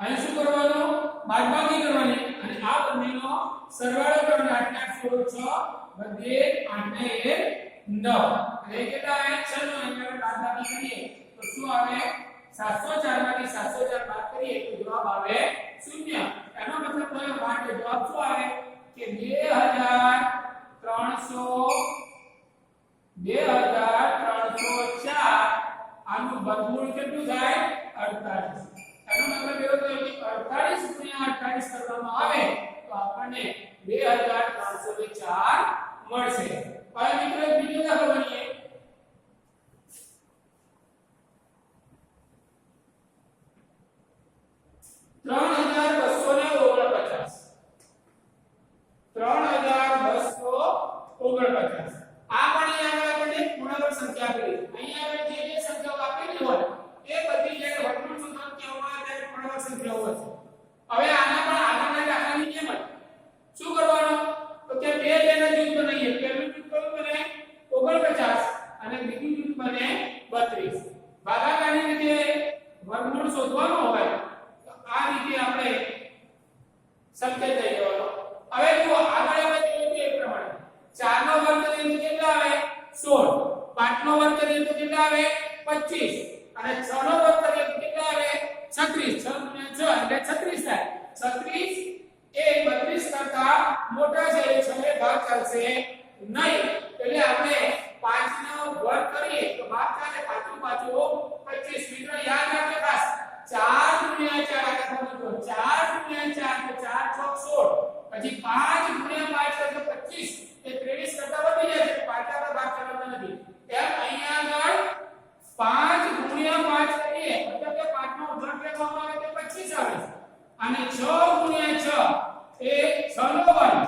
અહીં શું કરવાનું બાદબાકી કરવાની અને આ બંનેનો સરવાળો કરવાનો 8 8 16 6 બધે 8 ને 1 9 અને કેટલા આવે 6 નો આપણે બાદબાકી કરીએ તો શું આવે 704 માંથી 704 બાદ કરીએ તો જવાબ આવે 0 એનો મતલબ થયો માટે જવાબ શું આવે કે 2304 આનું વર્ગમૂળ કેટલું થાય 48 એનો મતલબ એવો થયો કે 48 ગુણ્યા 48 કરવામાં આવે તો આપણને 2304 મળશે હવે મિત્રો એક બીજો દાખલો ગણીએ 3249 આ પણ અહીંયા આપણને પૂર્ણાંક સંખ્યા આપેલી અહીંયા આપણે જે સંખ્યાઓ આપેલી હોય એ બધી જે વર્ગમૂળ સંખ્યાઓ હોય તે પૂર્ણાંક સંખ્યાઓ હોય હવે આના પણ આગળના દાખલાની જેમ જ શું કરવાનું તો કે બે બેના જૂથ બનાવીએ પહેલું જૂથ કયું બને 49 અને બીજું જૂથ બને 32 ભાગાકારની રીતે વર્ગમૂળ શોધવાનો હોય તો આ રીતે આપણે સંકેત દઈ દેવાનો હવે જો આગળ આપણે જોયું એ પ્રમાણે 4 નો વર્ગ કરીએ તો કેટલા આવે 16 5 નો વર્ગ કરીએ તો કેટલા આવે 25 અને 6 નો વર્ગ કરીએ તો કેટલા આવે 36 6 ગુણ્યા 6 એટલે 36 થાય 36 એ 32 કરતા મોટા છે એટલે 6 એ ભાગ ચાલશે નહીં એટલે આપણે 5 નો વર્ગ કરીએ તો ભાગ ચાલે પાછું 25 મિત્રો યાદ રાખજો ખાસ 4 ગુણ્યા 4 આગળ સમજો 4 ગુણ્યા 4 તો 4 6 16 પછી 5 ગુણ્યા 5 એટલે 25 એ 23 કરતા વધી જાય છે પાછા પર ભાગ ચાલતો નથી એમ અહીંયા આગળ 5 ગુણ્યા 5 કરીએ મતલબ કે 5 નો વર્ગ લેવામાં આવે તો 25 આવે અને 6 ગુણ્યા 6 એ 6 નો વર્ગ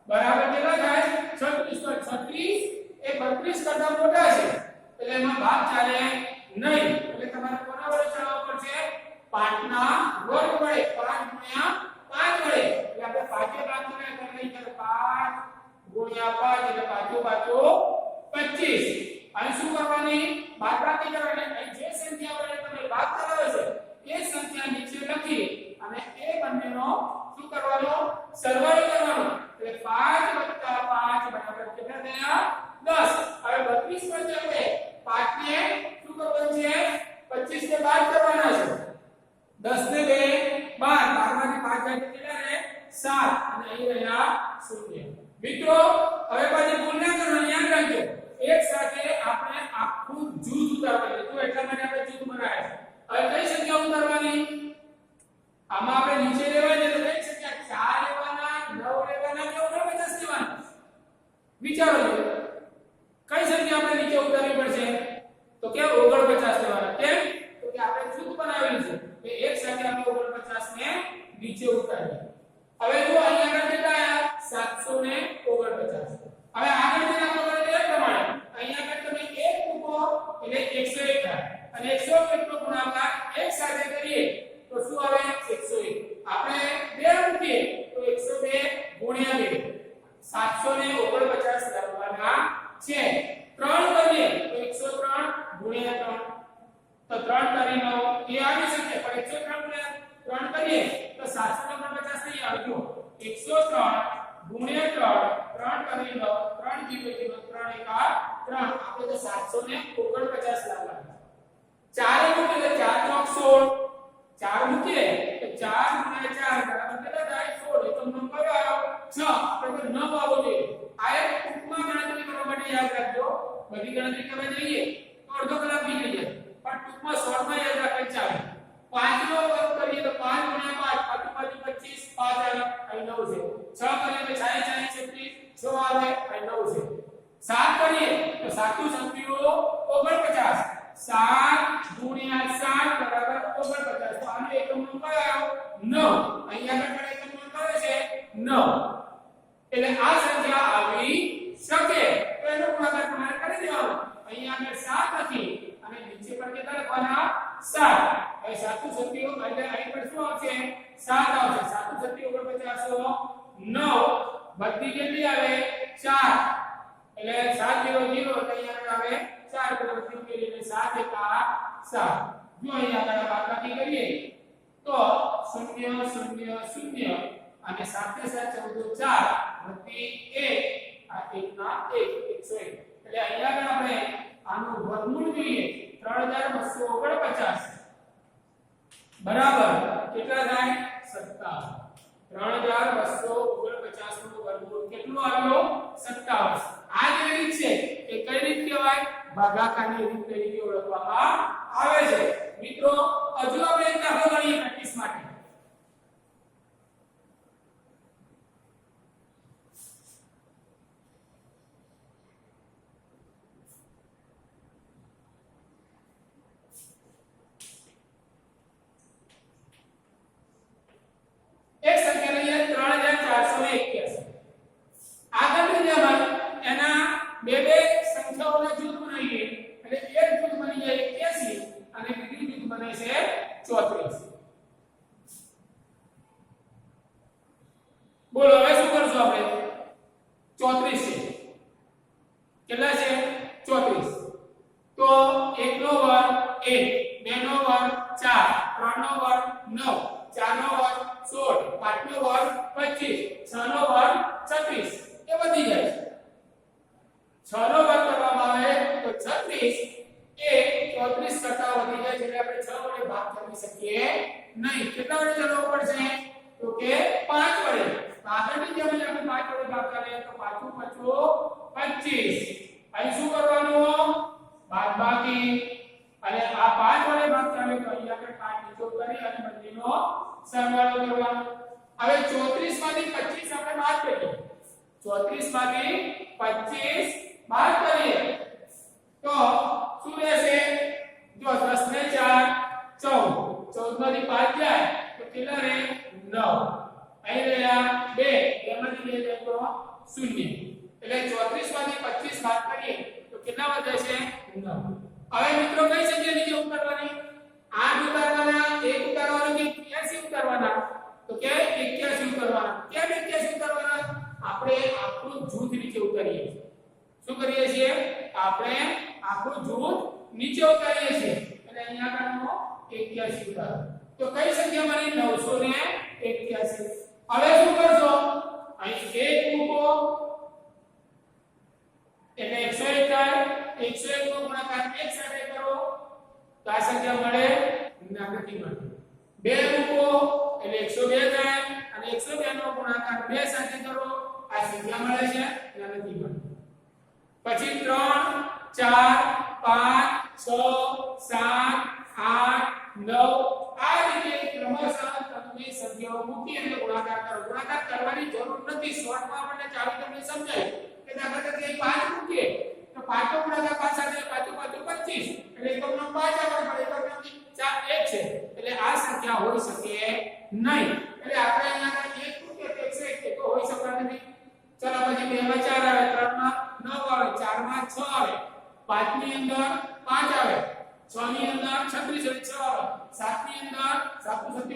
બરાબર કેટલા થાય 36 તો 36 એ 32 કરતા મોટા છે એટલે એમાં ભાગ ચાલે નહીં એટલે તમારે કોના વડે ચલાવવું પડશે 5 ના વર્ગ વડે 5 ગુણ્યા 5 વડે એટલે આપણે 5 ભાગ કર્યા તો લઈ જાય 5 ગુણ્યા 5 એટલે પાછું 25 અને શું કરવાની બાદબાકી કરવાની અહીં જે સંખ્યા વડે તમે ભાગ કરાવો છે એ સંખ્યા નીચે લખી અને એ બંનેનો શું કરવાનો સરવાળો કરવાનો એટલે 5 + 5 બરાબર કેટલા થયા 10 હવે 32 પર આપણે 5 ને શું કરવાનું છે 25 ને બાદ કરવાના છે 10 ને 2 12 માંથી 5 જાય કેટલા રહે 7 અને અહીં રહ્યા 0 મિત્રો હવે પાછી ભૂલ ના કરવાની યાદ રાખજો એક સાથે આપણે આખું જૂથ ઉતારવાનું તો એટલા માટે આપણે જૂથ બનાવ્યા હવે કઈ સંખ્યા ઉતારવાની આમાં આપણે નીચે લેવાની તો કઈ સંખ્યા 4 લેવાના 9 લેવાના કે 49 લેવાના વિચારો કઈ સંખ્યા આપણે નીચે ઉતારવી પડશે તો કે 49 લેવાના કેમ તો કે આપણે જૂથ બનાવેલું છે કે એક સાથે આપણે 49 ને નીચે ઉતારીએ હવે જો અહીંયા આગળ કેટલા આયા 749 હવે આગળ જે આપણે કરીએ એ પ્રમાણે અહીંયા આગળ તમે 1 મૂકો એટલે 101 થાય અને 101 નો ગુણાકાર એક સાથે કરીએ તો શું આવે 101 આપણે 2 મૂકીએ તો 102 ગુણ્યા 2 749 કરવાના છે 3 કરીએ તો 103 ગુણ્યા 3 તો 3 કરીને એ આવી શકે પણ 103 ગુણ્યા 3 કરીએ તો 749 નહીં આવજો 103 ગુણ્યા 3 કરી લો 3 0 0 3 1 3 આપણે તો 749 લાવવાના 4 મૂકીએ તો 4 નો 16 4 મૂકીએ તો 4 ગુણ્યા 4 બરાબર કેટલા થાય 16 એ તો નંબર આવ્યો 6 આપણે તો 9 આવો જોઈએ આ એક ટૂંકમાં ગણતરી કરવા માટે યાદ રાખજો બધી ગણતરી કરવા જઈએ તો અડધો કલાક નીકળી જાય પણ ટૂંકમાં શોર્ટમાં યાદ રાખે ચાલે 5 નો વર્ગ કરીએ તો 5 ગુણ્યા 5 પાછું 25 5 આવે અહીં 9 છે 6 કરીએ તો 40 36 6 આવે અહીં 9 છે 7 કરીએ તો સાચું સંખ્યાઓ 49 7 ગુણ્યા 7 બરાબર 49 તો આનો એકમ નંબર આવ્યો 9 અહીંયા આગળ એકમ નંબર છે 9 એટલે આ સંખ્યા આવી શકે તો એનો ગુણાકાર તમારે કરી દેવાનો અહીંયા આગળ 7 લખી અને નીચે પર કેટલા લખવાના 7 હવે સાચું સંખ્યાઓ એટલે અહીં પર શું આવશે 7 આવશે સાચું સંખ્યાઓ 49 9 બધી કેટલી આવે 4 એટલે 7 0 0 એટલે અહીંયા આવે 4 બરાબર 3 એટલે 7 1 7 જો અહીંયા આગળ બાદબાકી કરીએ તો 0 0 0 અને સાથે સાથે 4 વત્તી 1 આ 1 ના 1 101 એટલે અહીંયા આગળ આપણે આનું વર્ગમૂળ જોઈએ 3249 બરાબર કેટલા થાય 57 3249 નું વર્ગમૂળ કેટલું આવ્યો 57 આ જે રીત છે એ કઈ રીત કહેવાય ભાગાકારની રીત તરીકે ઓળખવામાં આવે છે મિત્રો હજુ આપણે એક દાખલો ગણીએ પ્રેક્ટિસ માટે એક સંખ્યા લઈએ 3481 આગળની જેમ એના બે સંખ્યાઓના જૂથ બનાવીએ એટલે એક જૂથ બની જાય 81 અને બીજું જૂથ બને છે 34 બોલો હવે શું કરશું આપણે 34 છે કેટલા છે 34 તો 1 નો વર્ગ 1 2 નો વર્ગ 4 3 નો વર્ગ 9 4 નો વર્ગ 16 5 નો વર્ગ 25 6 નો વર્ગ 36 એ વધી જાય છે 6 નો વર્ગ કરવામાં આવે તો 36 એ 34 કરતા વધી જાય છે એટલે આપણે 6 વડે ભાગ કરી શકીએ નહીં કેટલા વડે ચલાવવું પડશે તો કે 5 વડે આગળની જેમ આપણે 5 વડે ભાગ કરીએ તો 5 25 અહીં શું કરવાનું બાદબાકી અને આ 5 વડે ભાગ કરીએ તો અહીં આપણે 5 નીચે કરી અને બંનેનો સરવાળો કરવાનો હવે 34 માંથી 25 આપણે બાદ કરીએ 34 માંથી 25 બાદ કરીએ તો શું રહેશે જો 10 ને 4 14 માંથી 5 જાય તો કેટલા રહે 9 અહીં રહ્યા 2 એમાંથી 2 જાય તો 0 એટલે 34 માંથી 25 બાદ કરીએ તો કેટલા વધે છે 9 હવે મિત્રો કઈ સંખ્યા નીચે ઉતારવાની 8 ઉતારવાના 1 ઉતારવાના કે 81 ઉતારવાના તો કે 81 ઉતારવાના કેમ 81 ઉતારવાના આપણે આખું જૂથ નીચે ઉતારીએ છીએ શું કરીએ છીએ આપણે આખું જૂથ નીચે ઉતારીએ છીએ એટલે અહીંયા આગળનો 81 ઉતારો તો કઈ સંખ્યા બની 981 હવે શું કરશો અહીં 1 મૂકો એટલે 101 નો ગુણાકાર 1 સાથે કરો તો આ સંખ્યા મળે નથી મળતી 2 મૂકો એટલે 102 થાય અને 102 નો ગુણાકાર 2 સાથે કરો આ સંખ્યા મળે છે નથી મળતી પછી 3 4 5 6 7 8 9 આ રીતે ક્રમશઃ તમે સંખ્યાઓ મૂકી અને ગુણાકાર કરો ગુણાકાર કરવાની જરૂર નથી શોર્ટમાં આપણને ચાલુ તમને સમજાય કે દાખલા તરીકે 5 મૂકીએ તો 5 નો ગુણાકાર 5 સાથે 5 25 એટલે એકમનો 5 આવે પણ એકમનો 4 1 છે એટલે આ સંખ્યા હોઈ શકે નહીં એટલે આપણે અહીંયા 1 મૂકીએ તો 101 તો હોઈ શકતા નથી ચલો પછી 2 માં 4 આવે 3 માં 9 આવે 4 માં 6 આવે 5 ની અંદર 5 આવે 6 ની અંદર 36 એટલે 6 આવે 7 ની અંદર 7 * 7 =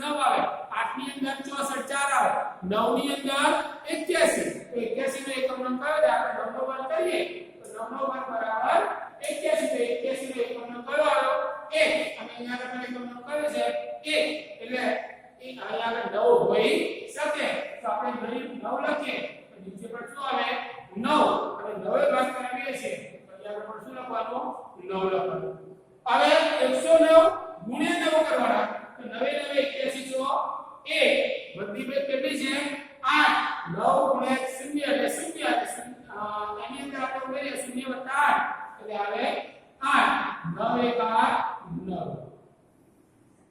9 આવે 8 ની અંદર 64 4 આવે 9 ની અંદર 81 તો 81 નો એકમ નંબર કયો છે આપણે 9 નો વર્ગ કરીએ તો 9 નો વર્ગ બરાબર 81 તો 81 નો એકમ નંબર કયો આવ્યો 1 અને અહીંયા આગળ એકમ નંબર કયો છે 1 એટલે અહીંયા આગળ 9 હોઈ શકે તો આપણે અહીં 9 લખીએ તો નીચે પર શું આવે 9 અને 9 એ ભાગ કરાવીએ છીએ તો અહીંયા આગળ શું લખવાનું 9 લખવાનું હવે 109 ગુણ્યા 9 કરવાના તો 9 9 81 તો 1 બધી બે કેટલી છે 8 9 ગુણ્યા 0 એટલે 0 એની અંદર આપણે ઉમેરીએ 0 + 8 એટલે આવે 8 9 1 9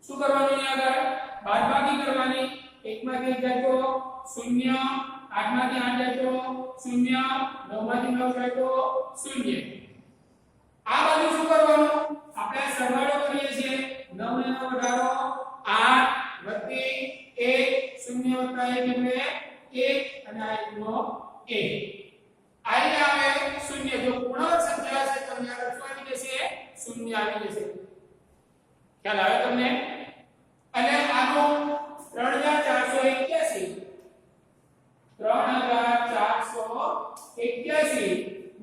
શું કરવાનું અહીંયા આગળ બાદબાકી કરવાની 1 માંથી 1 જાય તો 0 8 માંથી 8 જાય તો 0 9 માંથી 9 જાય તો 0 આ બાજુ શું કરવાનું આપણે સરવાળો કરીએ છીએ 9 ને 9 વધારો 8 વત્તી 1 0 વત્તા 1 એટલે 1 અને આ 1 નો 1 આઈ આવે 0 જો પૂર્ણાંક સંખ્યા છે તો અહીંયા આગળ શું આવી જશે 0 આવી જશે ખ્યાલ આવે તમને અને આનો 3481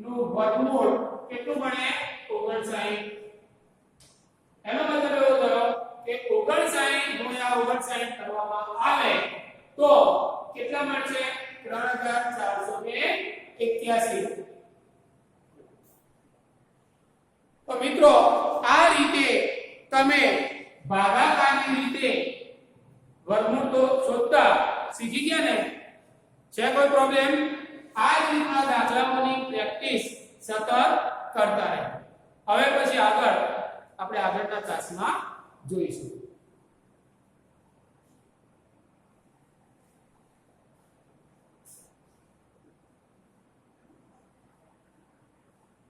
નું વર્ગમૂળ કેટલું બને 59 એનો મતલબ એવો થયો કે 59 * 34 ગુણ્યા 59 કરવામાં આવે તો કેટલા મળશે 3481. તો મિત્રો આ રીતે તમે ભાગાકારની રીતે વર્ગમૂળ તો શોધતા શીખી ગયા ને? છે કોઈ પ્રોબ્લેમ? આ રીતના દાખલાઓની પ્રેક્ટિસ સતત કરતા રહે. હવે પછી આગળના ક્લાસમાં જોઈશું.